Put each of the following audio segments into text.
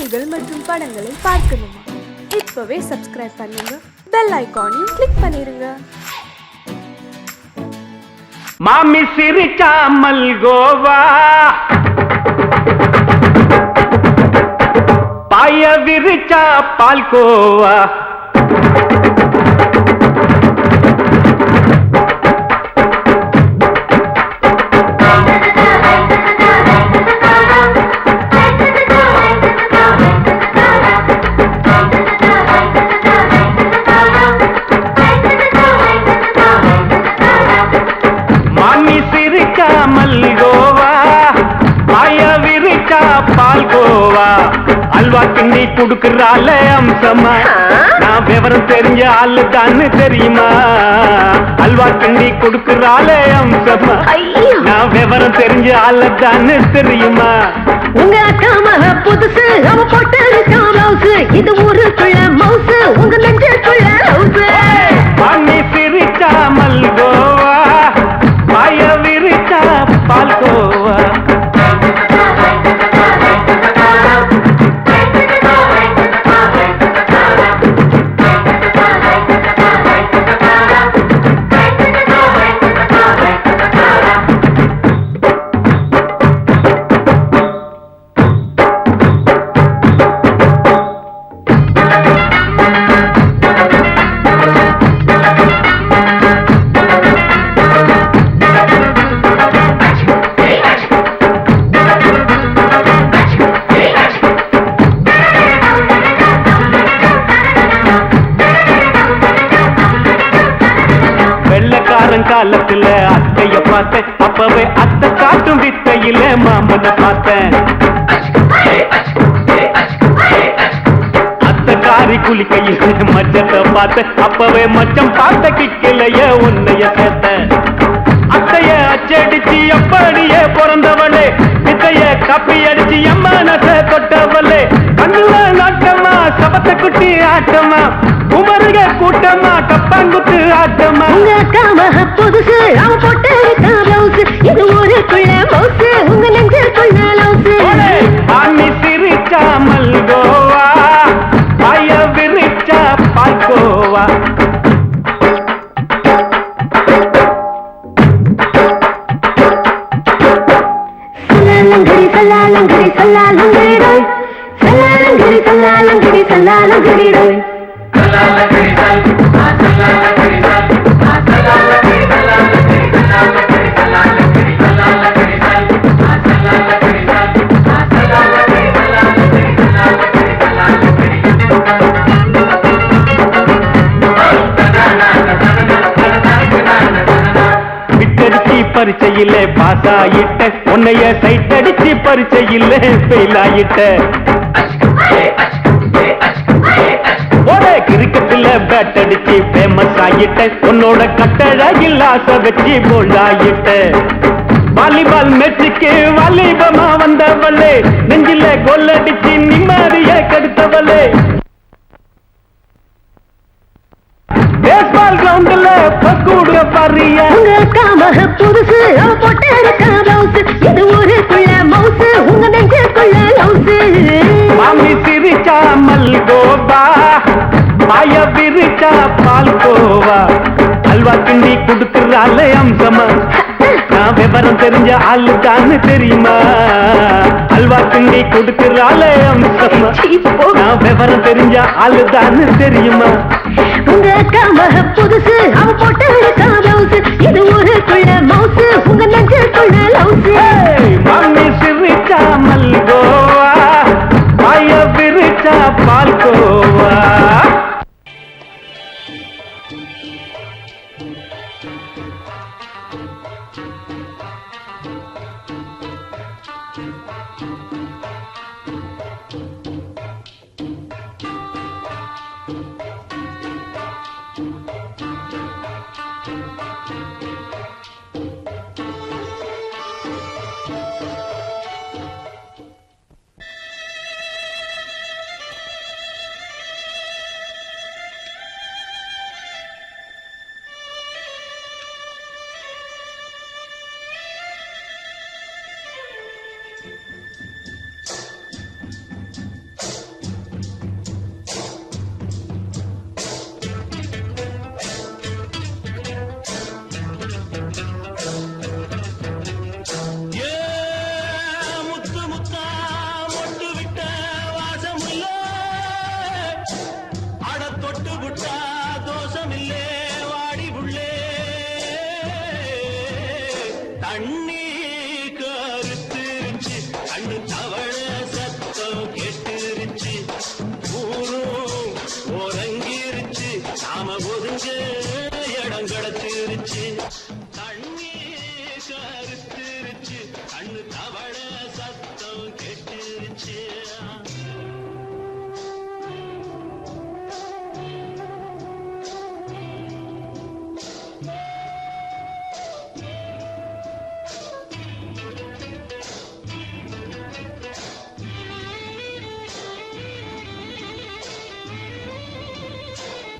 செய்திகள் மற்றும் படங்களை பார்க்கணுமா? இப்பவே சப்ஸ்கிரைப் பண்ணுங்க, பெல் ஐகானையும் கிளிக் பண்ணிருங்க. மாமி சிரிச்சா மல்கோவா, பாய விரிச்சா பால்கோவா, பால்கோவா அல்வா கிண்டி குடுக்கறால அம்சமா. நான் விவரம் தெரிஞ்ச ஆளு தான்னு தெரியுமா? அல்வா கிண்டி குடுக்கறால அம்சமா. நான் விவரம் தெரிஞ்ச ஆளு தான்னு தெரியுமா? உங்க அக்கா மக புதுசு, அவ போட்டு ப்ளவுஸ், இது ஊருக்குள்ள மவுசு, உங்க நெஞ்சுக்குள்ள ஹவுஸ். பண்ணி சிரிச்சா மல்கோவா, பாய விரிச்சா பால்கோவா. காலத்துல அத்தைய பார்த்தேன், அப்பவே அத்தை காட்டும் வித்தையில மாமனை பார்த்தேன். அத்தை காரி குளிக்கையில மச்சத்தை பார்த்தேன், அப்பவே மச்சம் பார்த்த கிக்கலைய உன்னைய சேர்த்த. அத்தைய அச்சடிச்சு அப்படியே பிறந்தவளே, வித்தைய கப்பி அடிச்சு எம்மனச தொட்டவளே. கண்ணுல நாட்டமா, சபத்த குட்டி ஆட்டமா, குமருக கூட்டமா, கப்பாங்குத்து ஆட்டமா. உங்க அக்கா மக புதுசு, அவ போட்டு ப்ளவுஸ், இது ஊருக்குள்ள மவுசு, உங்க நெஞ்சுக்குள்ள லவுஸ். ஆமி சிரிச்சா மல்கோவா, பாய விரிச்சா பால்கோவா. சல்லாலங்கடி சல்லாலங்கடி சல்லாலங்கடி ரோய், சல்லாலங்கடி சல்லாலங்கடி சல்லாலங்கடி ரோய். விட்டடிச்சு பரிச்சையில பாஸ் ஆயிட்ட, உன்னைய சைட் அடிச்சு பரிச்சையில ஃபெயில் ஆயிட்ட. ஒரே கிரிக்கெட்ல பேட் அடிச்சு ஃபேமஸ் ஆயிட்ட, உன்னோட கட்டழகில் ஆசை வச்சு போல்ட் ஆயிட்ட. வாலிபால் மேட்சுக்கு வாலிபமா வந்தவளே, நெஞ்சில கோல் அடிச்சு நிம்மதிய கெடுத்தவளே. பேஸ்பால் கிரவுண்ட்ல பக்கூட பாரியா. உங்க அக்கா மக புதுசு, அவ போட்டு ப்ளவுஸ், இது ஊருக்குள்ள மவுசு, உங்க நெஞ்சுக்குள்ள லவுஸ். மாமி சிரிச்சா மல்கோவா, பாய விரிச்சா பால்கோவா. அல்வா கிண்டி குடுக்கறால அம்சமா. நான் விவரம் தெரிஞ்ச ஆளு தான்னு தெரியுமா? அல்வா கிண்டி குடுக்கறால அம்சமா. நான் விவரம் தெரிஞ்ச ஆளு தான்னு தெரியுமா? உங்க அக்கா மக புதுசு, அவ போட்டு ப்ளவுஸ், இது ஊருக்குள்ள மவுசு, உங்க நெஞ்சுக்குள்ள லவுஸ். மாமி சிரிச்சா மல்கோவா, பாய விரிச்சா பால்கோவா.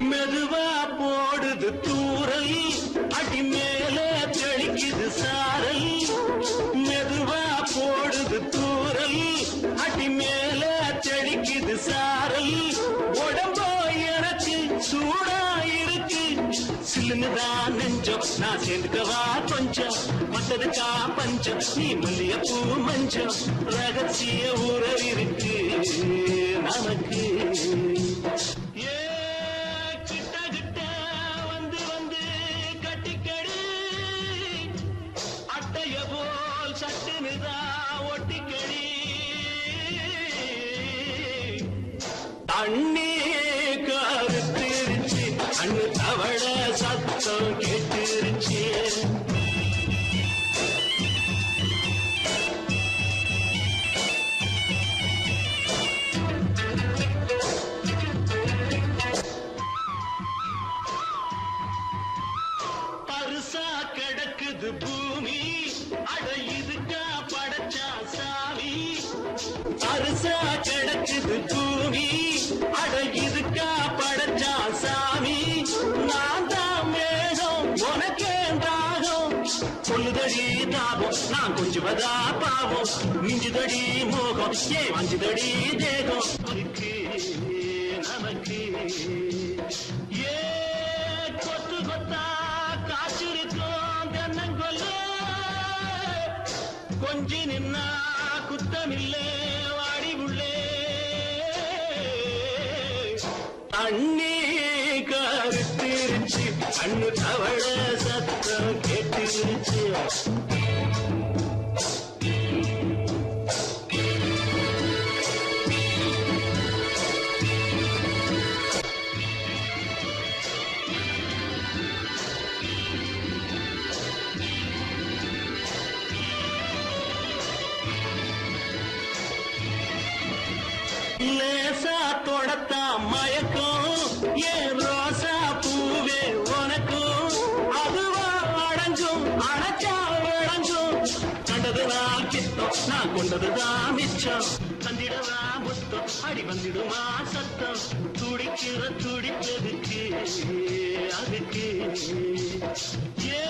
மெதுவா போடுது தூரல் அடி மேல தெளிக்குது சாரல் மெதுவா போடுது தூரல் அடி மேல தெளிக்குது சாரல் உடம்போ எனக்கு சூடா இருக்கு சில்லுன்னுதான் நெஞ்சம் நான் சேர்ந்துக்கவா கொஞ்சம் மத்ததுக்கா பஞ்சம் நீ மல்லிய பூ மஞ்சம் ரகசிய உறவிருக்கு நமக்கு அண்ணே கருத்திருச்சு அண்ணு தவள சத்தம் கேட்டுருச்சு பரிசா கிடக்குது பூமி அட இதுக்கா படைச்சா சாமி பரிசா கிடக்குது பூமி அட இதுக்கா படைச்சா சாமி நான் தான் மேகம் உனக்கே தாகம் சொல்லுதடி தாபம் நான் கொஞ்சுவதா பாவம் மிஞ்சுதடி மோகம் ஏன் வஞ்சுதடி தேகம் இருக்கு நமக்கு ஏ கொத்து கொத்தா காற்றிருக்கும் தென்னங்கொல்ல கொஞ்சி நின்னா குத்தமில்லே வாடி உள்ளே அண்ணே கருத்திருச்சு அண்ணு தவள சத்தம் கேட்டுருச்சு லேசா தொடத்தா மயக்கம் ஏன் ரோசா பூவே உனக்கும் அதுவா அடைஞ்சும் அடைச்சா விளங்கும் கண்டதுதான் கித்தம் நான் கொண்டதுதான் மிச்சம் தந்திடவா முத்தம் அடி வந்திடுமா சத்தம் துடிக்கிற துடிப்பதுக்கு அதுக்கு ஏ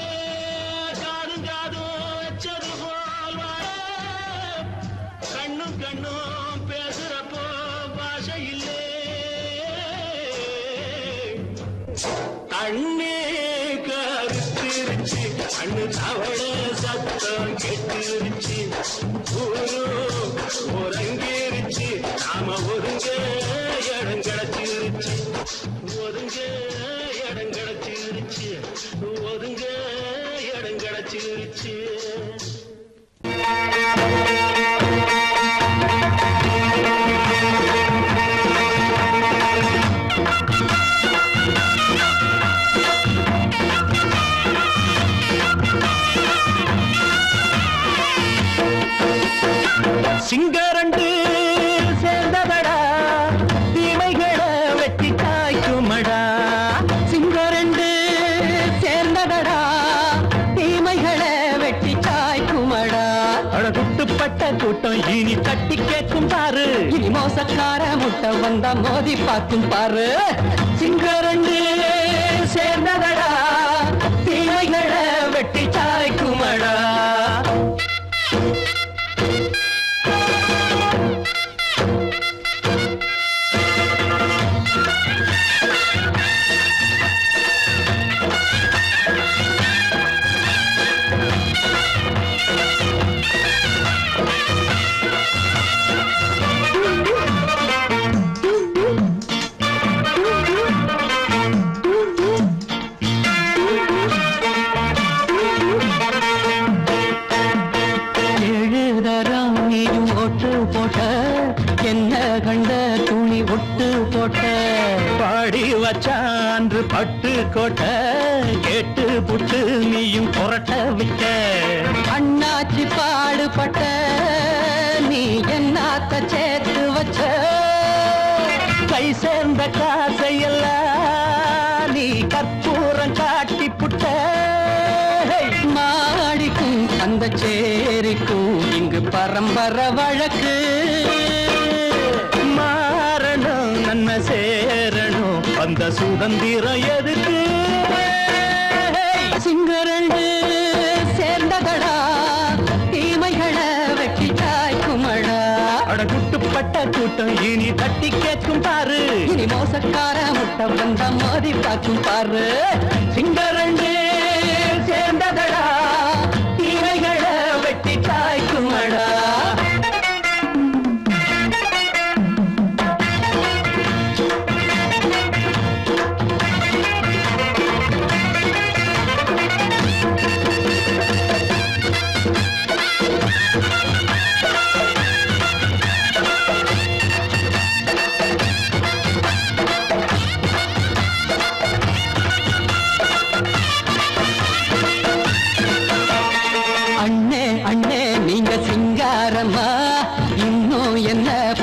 காதும் காதும் வச்சது போல் வாழ கண்ணும் கண்ணும் பேசுறப்போ பாஷை இல்லே கண்ணே கருத்திருச்சு கண்ணு தவள சத்தம் கெட்டுருச்சு ஊரு ஒருங்கிருச்சு நாம ஒருங்க இடம் கிடைச்சிருச்சு ஒருங்க இடம் கிடைச்சிருச்சு ஒருங்க இடம் கிடைச்சிருச்சு சிங்கரண்டு சேர்ந்ததடா தீமைகளை வெட்டி காய்க்குமடா சிங்கரண்டு சேர்ந்ததடா தீமைகளை வெட்டி காய்க்குமடா அழகுட்டுப்பட்ட கூட்டம் இனி தட்டி கேட்கும் பாரு இனி மோசக்கார முட்டை வந்தா மோதி பார்க்கும் பாரு சிங்கரண்டு சேர்ந்ததடா தீமைகளை வெட்டி காய்க்குமடா பாடி வச்சான்று பட்டு கோட்டை கேட்டு புட்டு நீயும் புரட்ட விட்ட அண்ணாச்சி பாடுபட்ட நீ என்னாத்த சேர்த்து வச்ச கை சேர்ந்த காசையெல்லாம் நீ கற்பூரம் காட்டி புட்ட மாடிக்கும் அந்த சேரிக்கும் இங்கு பரம்பரை வழக்கு மாறணும் நன்மை சேரணும் அந்த சுதந்திரம் எதுக்கு சிங்கரண்டு சேர்ந்ததடா தீமைகளை வெட்டி தாய்க்குமடா அடகுட்டுப்பட்ட கூட்டம் இனி தட்டி கேட்கும் பாரு இனி மோசக்கார முட்டை வந்த மோதி பார்க்கும் பாரு சிங்கரண்டு சேர்ந்ததடா தீமைகளை வெட்டி தாய்க்குமடா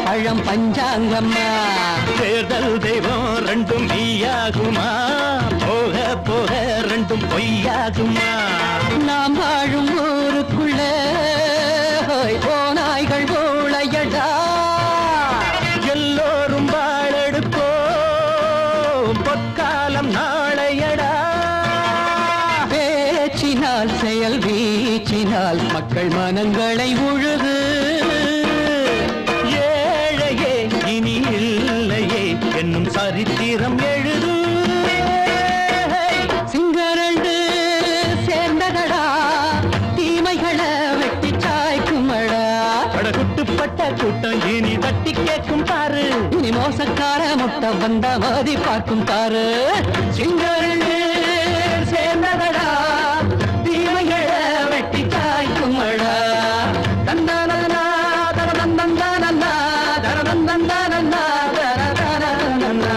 பழம் பஞ்சாங்கம்மா தேர்தல் தெய்வம் ரெண்டும் மெய்யாகுமா போக போக ரெண்டும் பொய்யாகுமா நாம் வாழும் ஊருக்குள்ள போனாய்கள் ஊழையடா எல்லோரும் வாழெடுப்போ பொற்காலம் நாளையடா பேச்சினால் செயல் வீச்சினால் மக்கள் மனங்களை உழுது இனி இல்லையே என்னும் சரித்திரம் எழுது சிங்கரண்டு சேர்ந்ததடா தீமைகளை வெட்டி சாய்க்குமடா அடகுட்டுப்பட்ட கூட்டம் இனி தட்டி கேட்கும் பாரு இனி மோசக்கார முட்டை வந்த மோதி பார்க்கும் பாரு சிங்கரண்டு சேர்ந்ததடா தீமைகளை வெட்டி சாய்க்குமடா தந்தானா தரதந்தந்தானா தரதந்தந்தானா தரதந்தந்தானா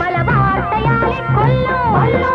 பல வார்த்தையாலே கொல்லும்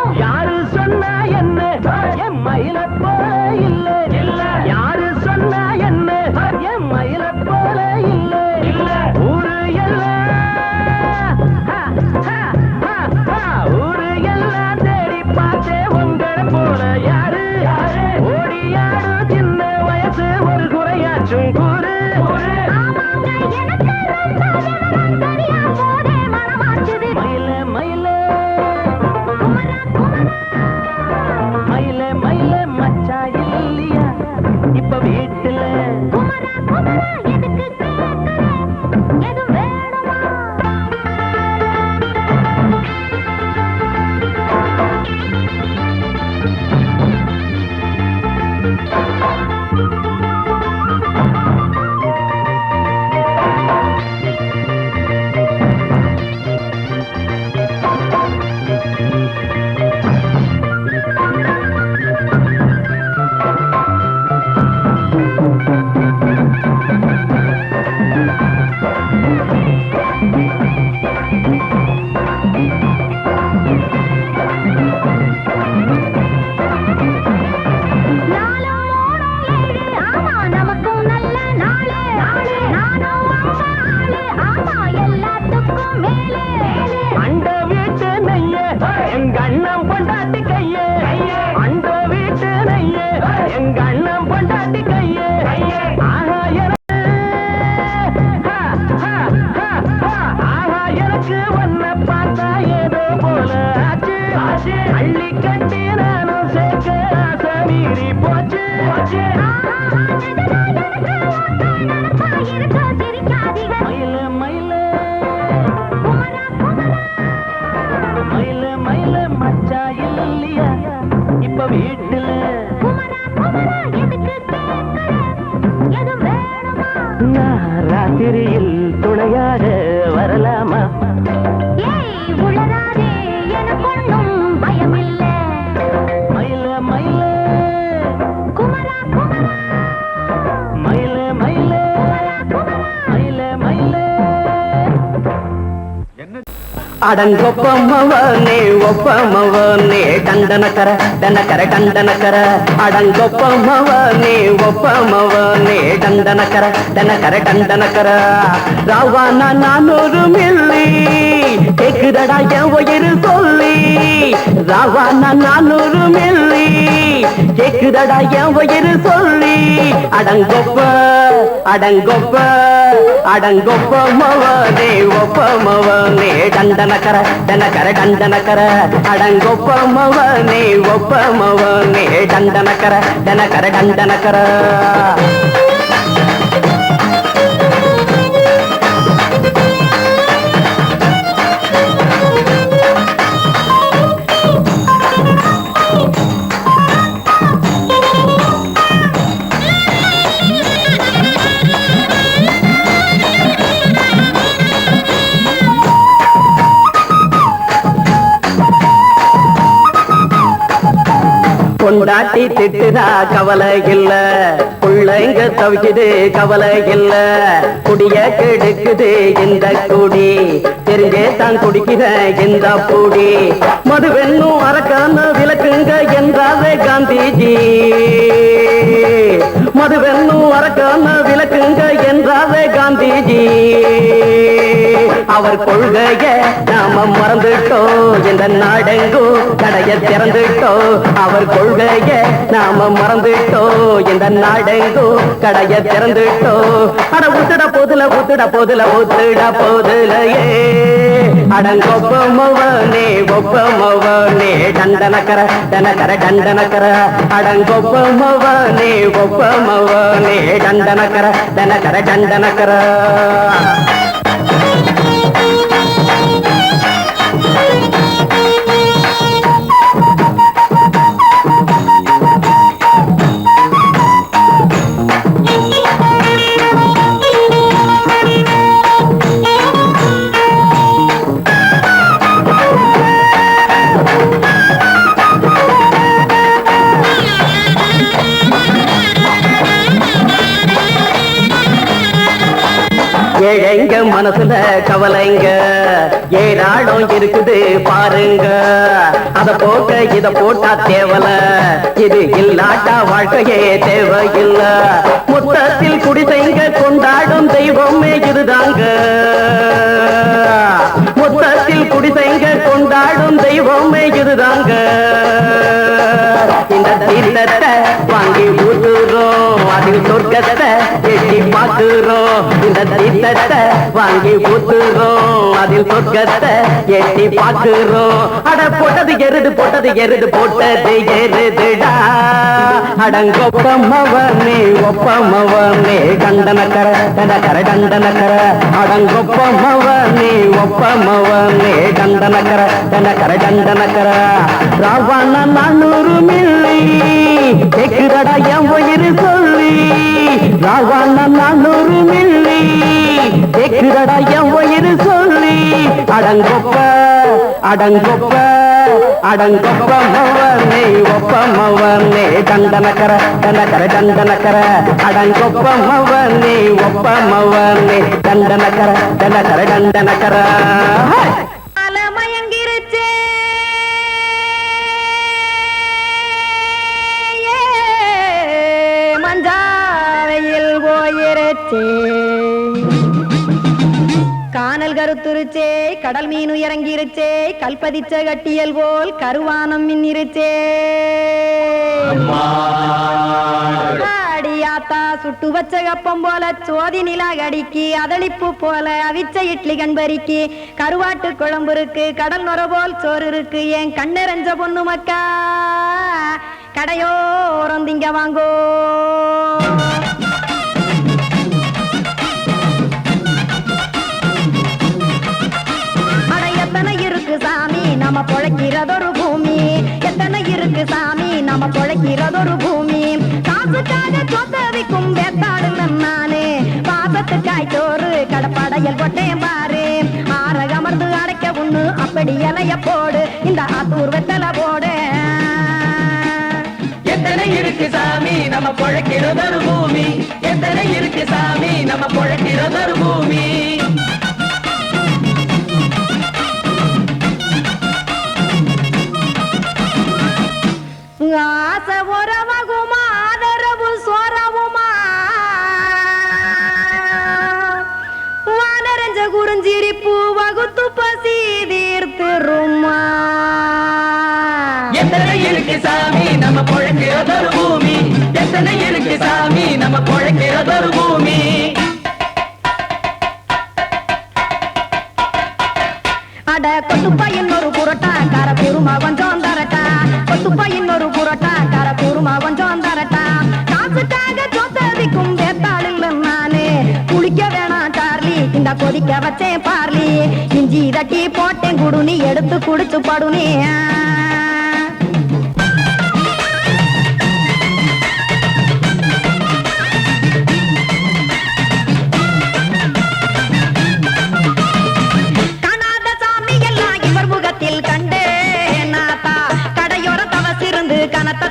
அண்ட வீட்டு நெய்ய எங்க அண்ணன் பொண்டாட்டி கையே அண்ட வீட்டு நெய்ய எங்க அண்ணன் பொண்டாட்டி கையே ஆஹா எனக்கு ஒன்ன பார்த்தா ஏதோ போல ஆச்சு அள்ளி கட்டி நானும் சேர்க்க ஆசை மீறி போச்சு மயில மயில மயில மயில மச்சா இல்லையா இப்ப வீட்டுல நான் ராத்திரியில் துணையாக வரலாமா மயில மயில மயில மயில மயில மயில அடங்கொப்பமவனே ஒப்பமவனே டண்டனக்கர டனக்கர டண்டனக்கர அடங்கொப்பமவனே ஒப்பமவனே டண்டனக்கர டனக்கர டண்டனக்கர ராவானா 400 மில்லி கேக்குதடா என் உயிர் சொல்லி ராவானா 400 மில்லி கேக்குதடா என் உயிர் சொல்லி அடங்கொப்ப அடங்கொப்ப அடங்கொப்பமவனே ஒப்பமவனே டண்டனக்கர டனக்கர டண்டனக்கர அடங்கொப்பமவனே ஒப்பமவனே டண்டனக்கர டனக்கர டண்டனக்கர பொண்டாட்டி திட்டுதா கவலை இல்ல புள்ளைங்க தவிக்குது கவலை இல்ல குடிய கெடுக்குது இந்த குடி தெரிஞ்சே தான் குடிக்கிற இந்த பூடி மதுவென்னும் அரக்கான விளக்குங்க என்றாவே காந்திஜி மதுவென்னும் அரக்கான விளக்குங்க என்றாவே காந்திஜி அவர் கொள்கைய நாம மறந்துட்டோம் இந்த நாடெங்கும் கடைய திறந்துட்டோம் அவர் கொள்கைய நாம மறந்துட்டோம் இந்த நாடெங்கும் கடைய திறந்துட்டோம் அட ஊத்துட போதுல ஊத்துட போதுல ஊத்துட போதுலையே அடங்கொப்பமவனே ஒப்பமவனே டண்டனக்கர டனக்கர டண்டனக்கர அடங்கொப்பமவனே ஒப்பமவனே டண்டனக்கர டனக்கர டண்டனக்கர ஏழைங்க மனசுல கவலைங்க ஏராளம் இருக்குது பாருங்க அத போக்க இத போட்டா தேவல இது இல்லாட்டா வாழ்க்கையே தேவையில்ல மொத்தத்தில் குடிசைங்க கொண்டாடும் தெய்வமே இதுதாங்க மொத்தத்தில் குடிசைங்க கொண்டாடும் தெய்வமே இதுதாங்க இந்த தீர்த்தத்தை வாங்கி ஊத்துறோம் அதில் சொர்க்கத்தை எட்டி பார்க்கிறோம் இந்த தீர்த்தத்தை வாங்கி ஊத்துறோம் அதில் சொர்க்கத்தை எட்டி பார்க்கிறோம் அட போட்டது எருது போட்டது எருதுடா அடங்கொப்பமவனே ஒப்பமவனே டண்டனக்கர டனக்கர டண்டனக்கர அடங்கொப்பமவனே ஒப்பமவனே டண்டனக்கர டனக்கர டண்டனக்கர ராவண 400 மில்லி கேக்குதடா என் உயிர் சொல்லி ராவண 400 மில்லி கேக்குதடா என் உயிர் சொல்லி அடங்கொப்ப அடங்கொப்ப அடங்கொப்பமவனே ஒப்பமவனே டண்டனக்கர டனக்கர டண்டனக்கர அடங்கொப்பமவனே ஒப்பமவனே டண்டனக்கர டனக்கர டண்டனக்கர மயங்கிருச்சே மஞ்சாவையில் போயிருச்சே கானல் கருத்துருச்சே கடல் மீன் இறங்கிருச்சே கல்பதிச்ச கட்டியல் போல் கருவானம் மின்னிருச்சே அடியாத்தா சுட்டு வச்ச கப்பம் போல சோதி நிலா கடிக்கு அதளிப்பு போல அவிச்ச இட்லி கண்பறிக்கு கருவாட்டு குழம்பு இருக்கு கடல் நுர போல் சோறு இருக்கு என் கண்ணெரஞ்ச பொண்ணு மக்கா கடையோரம் திங்க வாங்கோ எத்தனை இருக்கு சாமி நம்ம பொழைக்கிறதொரு பூமி எத்தனை இருக்கு சாமி நம்ம பொழைக்கிறதொரு பூமி காசுக்காக சொத்தவிக்கும் வேத்தாடுல நானே பாசத்துக்காய் சோறு கடப்படையல் போட்டேன் பாரு ஆரகமர்ந்து அடைக்க ஒண்ணு அப்படி இலைய போடு இந்த ஆத்தூர் வெத்தலை போடு எத்தனை இருக்கு சாமி நம்ம பொழைக்கிறதொரு பூமி எத்தனை இருக்கு சாமி நம்ம பொழைக்கிறதொரு பூமி ஆசை உறவகுமா ஆதரவு சோரவுமா வானரஞ்ச குறிஞ்சிரிப்பு வகுத்து பசி தீர்த்துருமா எத்தனை இருக்கு சாமி நம்ம பொழைக்கிறதொரு பூமி எத்தனை இருக்கு சாமி நம்ம பொழைக்கிறதொரு பூமி அட கொத்துப்பா இன்னொரு புரோட்டா கார குருமா கொஞ்சம் தரட்டா கொத்துப்பா இன்னொரு புரோட்டா கார குருமா கொஞ்சம் தரட்டா காசுக்காக சொத்ததிக்கும் வேத்தாளில் நானு குளிக்க வேணாம் சார்லி இந்த கொதிக்க வச்சேன் பார்லி இஞ்சி தட்டி போட்டேன் குடுனி எடுத்து குடிச்சு படுனி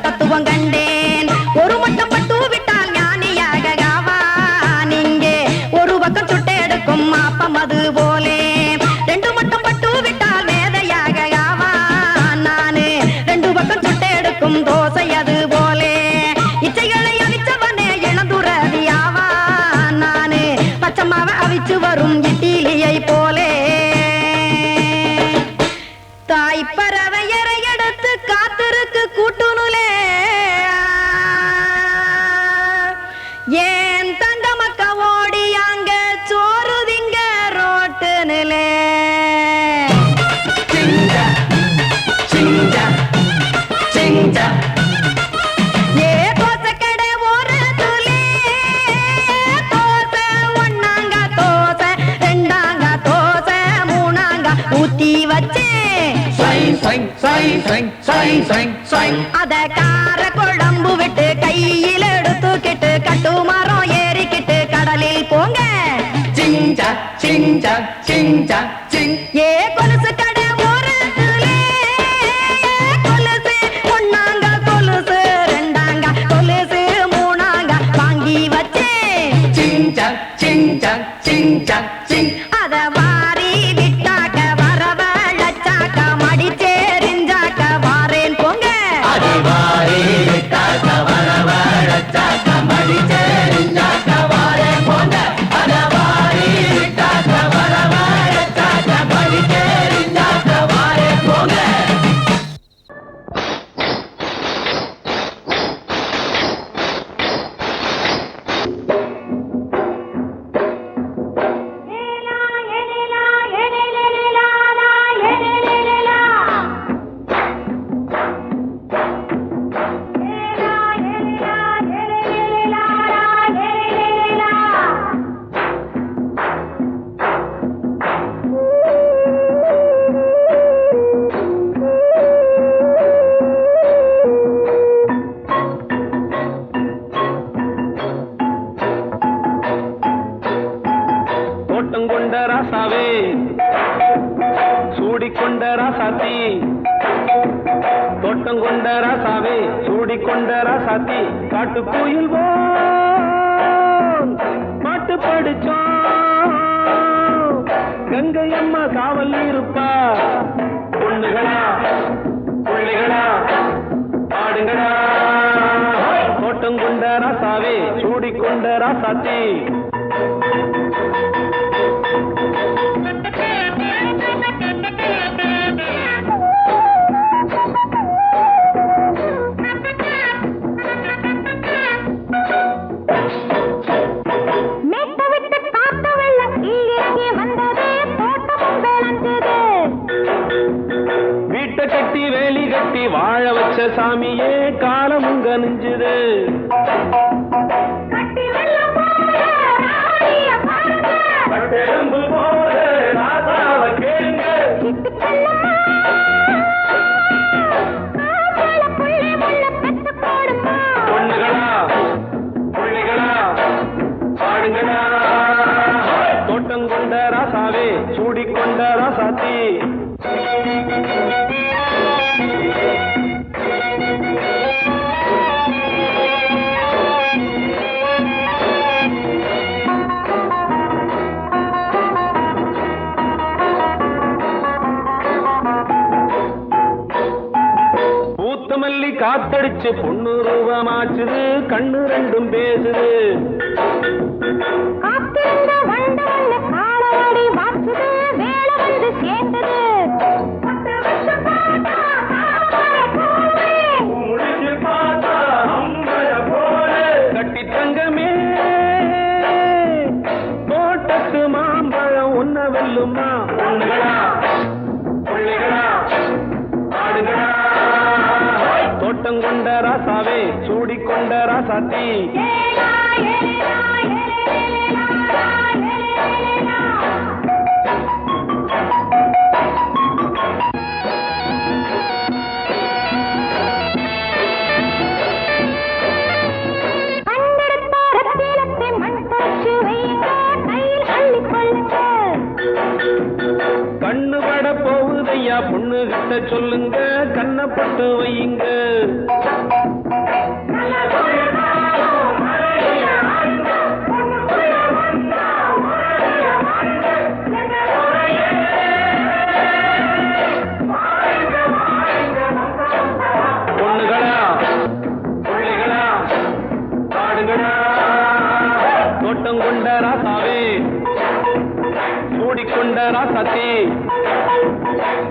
தத்துவம் கண்டேன் ஒரு மட்டம் பட்டு விட்டால் ஞானியாக காவா நீங்கே ஒரு பக்கம் சுட்டு எடுக்கும் மாப்பம் அது போலே ரெண்டு மட்டம் பட்டு விட்டால் மேதையாக காவா நானு ரெண்டு பக்கம் சுட்டு எடுக்கும் தோசை அது போலே இச்சைகளை அவிச்சவனே இளந்துறவியாவா நானு பச்சமாவ அவிச்சு வரும் இட்டிலியை போலே தாய் பறவையரை எடுத்து காத்திருக்கு கூட்டுனுலே ஏன் தங்க மக்க ஓடி அங்க சோறுதிங்க ரோட்டு நிலே ஏ தோசை கடை ஒரு துளி தோசை ஒன்னாங்க தோசை ரெண்டாங்க தோசை மூணாங்க ஊத்தி வச்சே அத கார குழம்பு விட்டு கையில் எடுத்துக்கிட்டு கட்டு மரம் ஏறிக்கிட்டு கடலில் போங்க ஏ கொலுசு கடை ஒரு கொலுசு ஒன்னாங்க கொலுசு ரெண்டாங்க கொலுசு மூணாங்க வாங்கி வச்சேன் அத வாரி விட்டாக்க வரவழைச்சாக்க மடிச்சேரிஞ்சாக்க வாரேன் போங்க சூடிக்கொண்ட ராசாத்தி தோட்டம் கொண்ட ராசாவே சூடிக்கொண்ட ராசாத்தி காட்டு கோயில் பாட்டு படிச்சோம் கங்கை அம்மா காவல் இருப்பா பொண்ணுகளா பிள்ளைகளா பாடுங்களா தோட்டம் கொண்ட ராசாவே சூடிக்கொண்ட ராசாத்தி வீட்டை கட்டி வேலி கட்டி வாழ வச்ச சாமியே காலமுங்க நெஞ்சுது. பட்டெலும்பு போல ராசாவ கேளுங்க. பொண்ணுகளா புள்ளிகளா பாடுங்களா. தோட்டம் கொண்ட ராசாவே சூடிக்கொண்ட ராசாத்தி. பூத்தமல்லி காத்தடிச்சு பொண்ணு ரூபமாச்சுது. கண்ணு ரெண்டும் பேசுது. கட்டி தங்கமே தோட்டத்து மாம்பழம் உன்ன வெல்லுமா. பொண்ணுகளா புள்ளிகளா ஆடுகளா. தோட்டம் கொண்ட ராசாவே சூடிக்கொண்ட ராசாத்தி. கண்ணு பட போகுதையா பொண்ணு கிட்ட சொல்லுங்க. கண்ணப்பட்டு வையுங்க. பொண்ணுகளா புள்ளிகளா பாடுகளா. தோட்டம் கொண்ட ராசாவே சூடிக்கொண்ட ராசாத்தி.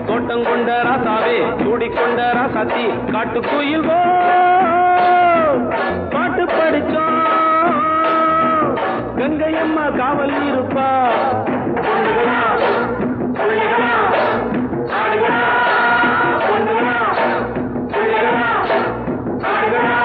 தோட்டம் கொண்ட ராசாவே சூடிக்கொண்ட ராசாத்தி. காட்டுக்குயில் பாட்டு படிச்சோம். கங்கையம்மா காவல் இருப்பா. பொண்ணுகளா புள்ளிகளா ஆடுகளா. பொண்ணுகளா புள்ளிகளா ஆடுகளா.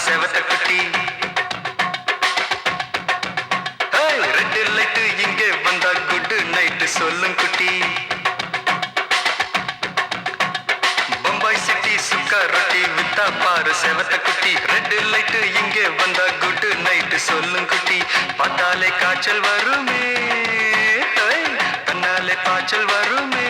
செவத்த குட்டி ரெட் லைட் இங்கே வந்தா குட் நைட் சொல்லும் குட்டி. பம்பாய் சிட்டி சுக்கா ரொட்டி வித்தா பாரு செவத்த குட்டி. ரெட் லைட் இங்கே வந்தா குட் நைட் சொல்லும் குட்டி. பார்த்தாலே காய்ச்சல் வருமே தன்னாலே பாய்ச்சல் வருமே.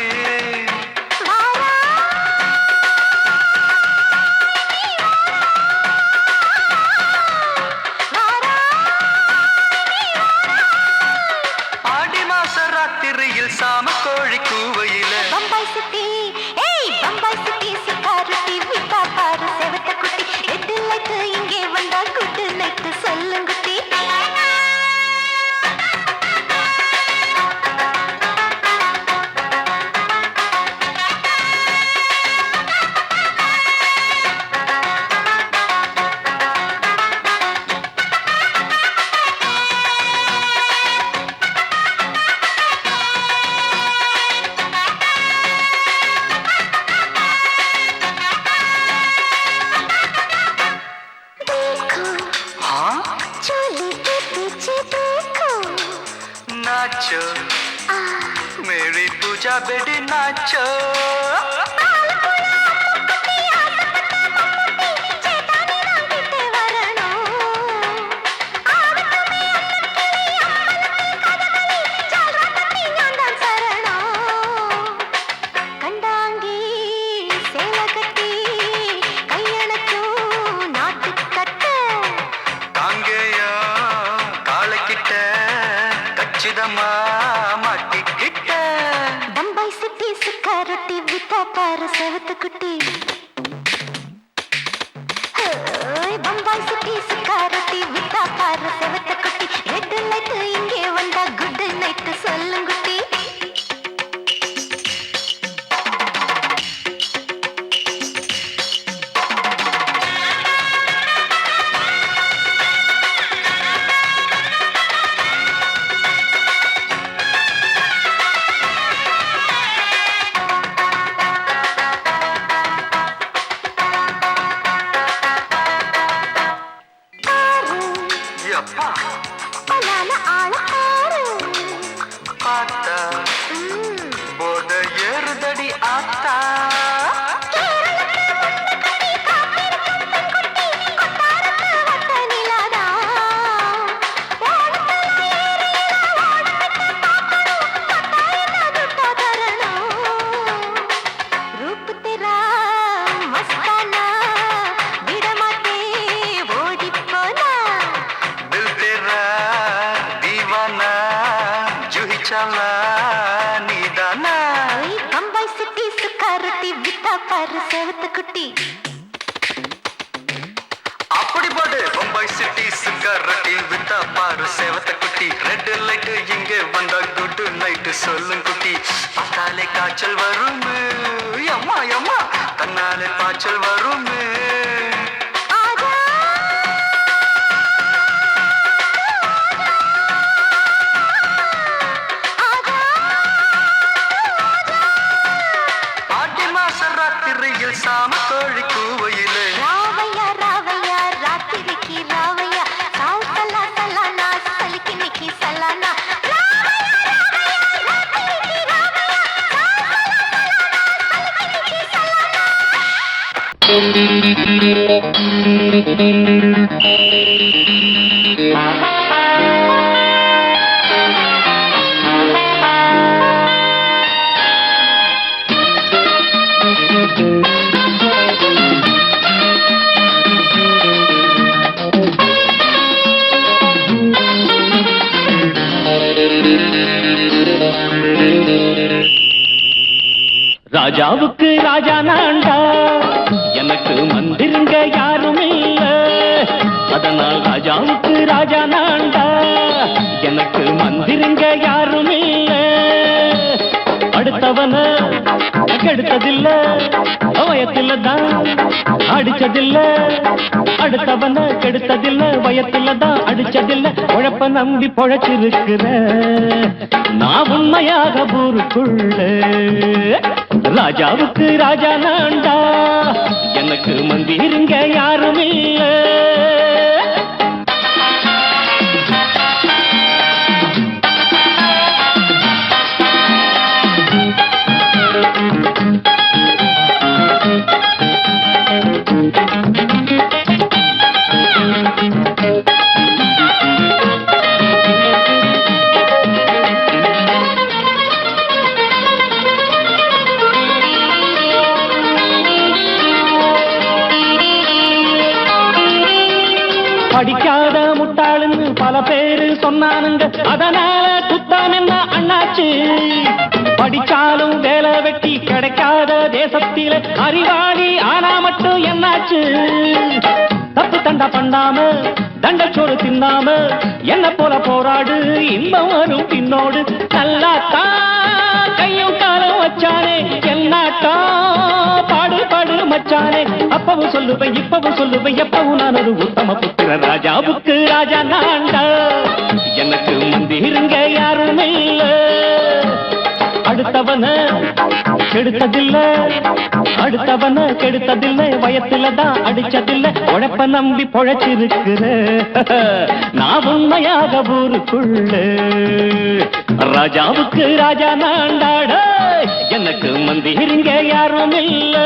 சாம கோழி கூவையில பம்பாய் சிட்டி பம்பாய் சிட்டி சிக்காருட்டி விட்டா பாரு செவத்த குட்டி. ரெட் லைட் இங்கே வந்தா குட் நைட் சொல்லுங்குட்டி. नाचो मेरी पूजा बेटी नाचो. மாட்டிக்கிட்ட பம்பாய் சிட்டி சுக்கா ரொட்டி வித்தா பாரு செவத்து குட்டி பம்பாய் சிட்டி சுக்கா ரொட்டி வித்தா பாரு செவத்து குட்டி ரெட் லைட் இங்கே வந்தா குட் நைட் சொல்லுங்குட்டி அப்பா பலான ஆள ஆறு பார்த்தா போத ஏறுதடி ஆத்தா दिल तेरा दीवाना जूही चला नीदाना பம்பாய் சிட்டி சுக்கா ரொட்டி வித்தா பாரு செவத்து குட்டி அப்படி போடு பம்பாய் சிட்டி சிகரெட்டி வித்தா பாரு சேவத்த குட்டி ரெட் லைட் இங்கே வந்தா குட் நைட் சொல்லும் குட்டி பார்த்தாலே காய்ச்சல் வரும் அம்மா அம்மா தன்னாலே பாய்ச்சல் வரும் ஆடி மாச ராத்திரியில் சாம கோழி கூவையிலே ராவையா ராவையா ராத்திரிக்கு ராவையா சால் சலா சலானா சலிக்கு நிக்கி சலானா ராஜாவுக்கு ராஜா நான்டா எனக்கு மந்திருங்க யாரும் இல்ல அதனால் ராஜாவுக்கு ராஜா நான்டா எனக்கு மந்திருங்க யாரும் இல்ல அடுத்தவன கெடுத்ததில்ல வயத்துல தான் அடிச்சதில்ல அடுத்தவன கெடுத்ததில்ல வயத்துல தான் அடிச்சதில்ல உழப்ப நம்பி பொழைச்சிருக்கிற நான் உண்மையாக ஊருக்குள்ள ராஜாவுக்கு ராஜா நான்டா எனக்கு மந்திருங்க யாரும் இல்ல படிக்காத முட்டாளுன்னு பல பேரு சொன்னானுங்க அதனால குத்தம் என்ன அண்ணாச்சு படிச்சாலும் வேலை வெட்டி கிடைக்காத தேசத்தில அறிவாளி ஆனா மட்டும் என்னாச்சு தப்பு தண்டா பண்ணாம தண்டச்சோறு தின்னாம என்ன போல போராடு இன்பம் வரும் பின்னோடு நல்லாத்தான் கையும் காலம் வச்சானே என்னாட்டா பாடு பாடு மச்சானே அப்பவும் சொல்லுவேன் இப்பவும் சொல்லுவேன் எப்பவும் நான் ஒரு உத்தம புத்திர ராஜாவுக்கு ராஜா நான்டா எனக்கு மந்திருங்க யாரும் இல்ல அடுத்தவன கெடுத்ததில்ல அடுத்தவன கெடுத்ததில்ல வயத்துல தான் அடிச்சதில்ல உழைப்ப நம்பி பொழைச்சிருக்கிற நான் உண்மையாக ஊருக்குள்ள ராஜாவுக்கு ராஜா நான்டாட எனக்கு மந்திருங்க யாரும் இல்ல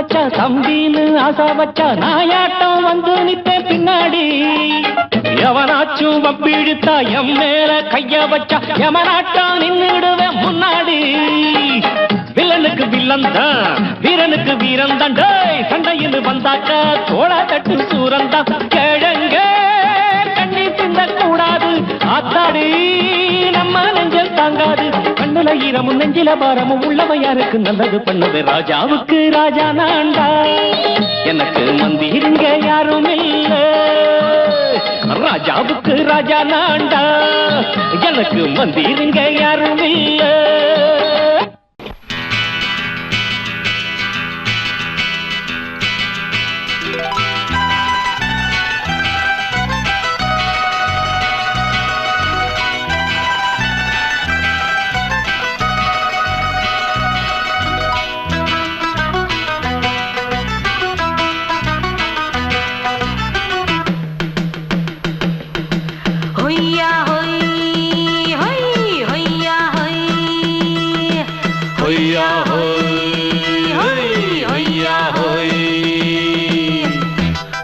வச்சா தம்பின்னு ஆசா வச்சா நாயாட்டம் வந்து நிப்பேன் பின்னாடி. எவனாச்சும் வப்பிழுத்தா எம் மேல கைய வச்சா எவனாட்டம் நின்னுடுவேன் முன்னாடி. வில்லனுக்கு வில்லன் தான், வீரனுக்கு வீரன் தான். சண்டையில் வந்தாக்க தோள தட்டு சூரன் தான். கிழங்க கண்ணி தின்ன கூடாது ஆத்தாடி, நம்ம நெஞ்சல் தாங்காது. கண்ணுல ஈரமும் நெஞ்சில பாரமும் உள்ளவ யாருக்கு நல்லது பண்ணது. ராஜாவுக்கு ராஜா நான்டா, எனக்கு மந்திருங்க யாரும் இல்ல. ராஜாவுக்கு ராஜா நான்டா, எனக்கு மந்திருங்க யாரும் இல்ல.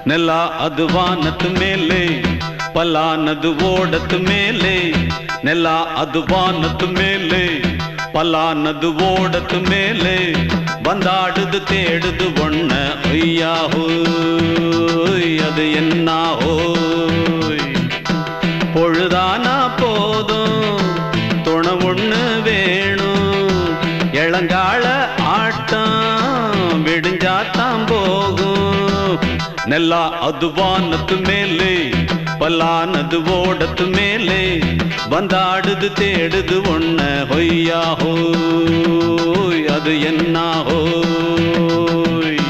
ನೆಲ ಅದು ವಾನದ ಮೇಲೆ, ಪಲಾನದು ಓಡದ ಮೇಲೆ. ನೆಲ ಅದು ವಾನದ ಮೇಲೆ, ಪಲಾನದು ಓಡದ ಮೇಲೆ. ಬಂದಾಡುದು தேடுது ஒண்ண ஒய்யா ஹோய், அது என்ன ஹோய். பொழுதானா போதும் துணை ஒண்ணு வேணும். இளங்கால ஆட்டம் விடிஞ்சாத்தான் போகும். ನೆಲ ಅದು ವಾನದ ಮೇಲೆ, ಪಲಾನದು ಓಡದ ಮೇಲೆ. ಬಂದಾಡುದು தேடுது ஒண்ண ಹೊಯ್ಯಾ ஹோய், அது என்ன ஹோய்.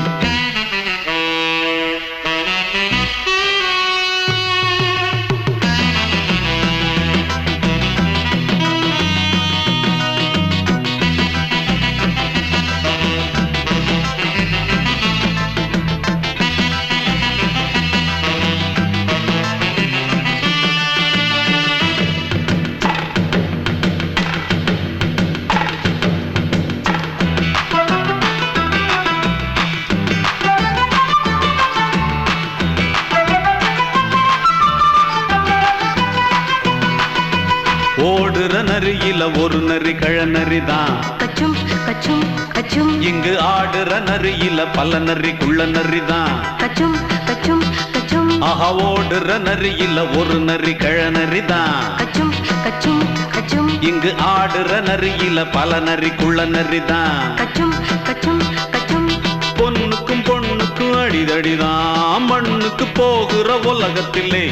ஓடுற நரியில ஒரு நரி கழநரிதான். கச்சும் கச்சும் கச்சும். இங்கு ஆடுற நரியில பல நரி குள்ள நரிதான். கச்சும் கச்சும் கச்சும். ஆஹா ஓடுற நரியில ஒரு நரி கழநரிதான். கச்சும் கச்சும் கச்சும். இங்கு ஆடுற நரியில பல நரி குள்ள நரிதான். கச்சும் கச்சும் கச்சும். பொண்ணுக்கும் பொண்ணுக்கும் அடிதடிதான். மண்ணுக்கு போகிற உலகத்திலே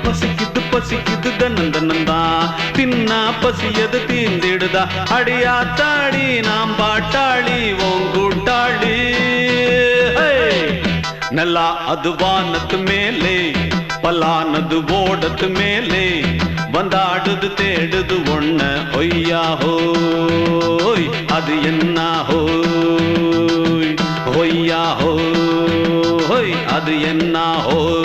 பசிக்குது பசிக்குது தன்னந்தனந்தான். தின்னா பசியது தீர்ந்திடுதா. அடியாத்தாடி நாம் பாட்டாளி ஓங்கூட்டாளி. ನೆಲ ಅದು ವಾನದ ಮೇಲೆ, ಪಲಾನದು ಓಡದ ಮೇಲೆ. ಬಂದಾಡುದು தேடுது ஒண்ண ஒய்யா ஹோய், அது என்ன ஹோய். ஒய்யா ஹோய், அது என்ன ஹோய்.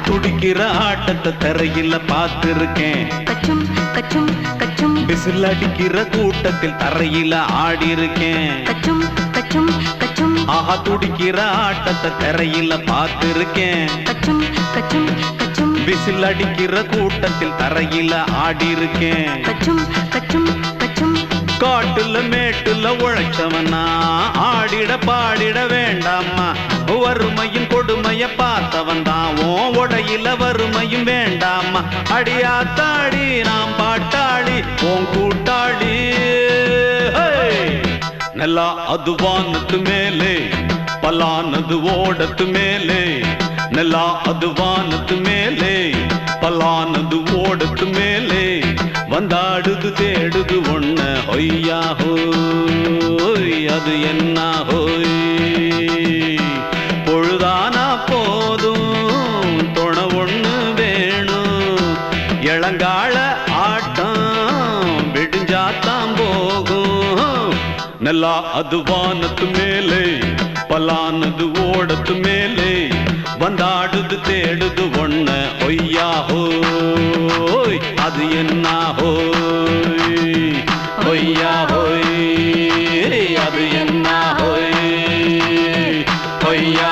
துடிக்கிற ஆட்டத்தை தரையில பார்த்திருக்கேன். கச்சும் கச்சும் கச்சும். விசில் அடிக்கிற கூட்டத்தில் தரையில ஆடி இருக்கேன். கச்சும் கச்சும் கச்சும். ஆஹா துடிக்கிற ஆட்டத்தை தரையில பார்த்திருக்கேன். கச்சும் கச்சும் கச்சும். விசில் அடிக்கிற கூட்டத்தில் தரையில ஆடி இருக்கேன். கச்சும் கச்சும் கச்சும். காட்டுல மேட்டுல உழைச்சவனா ஆடிட பாடிட வேண்டாமா. வறுமையின் கொடுமைய பார்த்தவன் தான் உன் உடையில வறுமையும் வேண்டாமா. அடியாத்தாடி நாம் பாட்டாளி உன் கூட்டாளி. ನೆಲ ಅದು ವಾನದ ಮೇಲೆ, ಪಲಾನದು ಓಡದ ಮೇಲೆ. ನೆಲ ಅದು ವಾನದ ಮೇಲೆ, ಪಲಾನದು ಓಡದ ಮೇಲೆ. வந்தாடுது தேடுது ஒண்ண ஒய்யா ஹோய், அது என்ன ஹோய். பலா அது வானத்து மேலே பலானது ஓடத்து மேலே வந்தாடுது தேடுது ஒண்ண ஒய்யா ஹோய் அது என்ன ஹோய் ஒய்யா ஹோய் அது என்ன ஹோய் ஒய்யா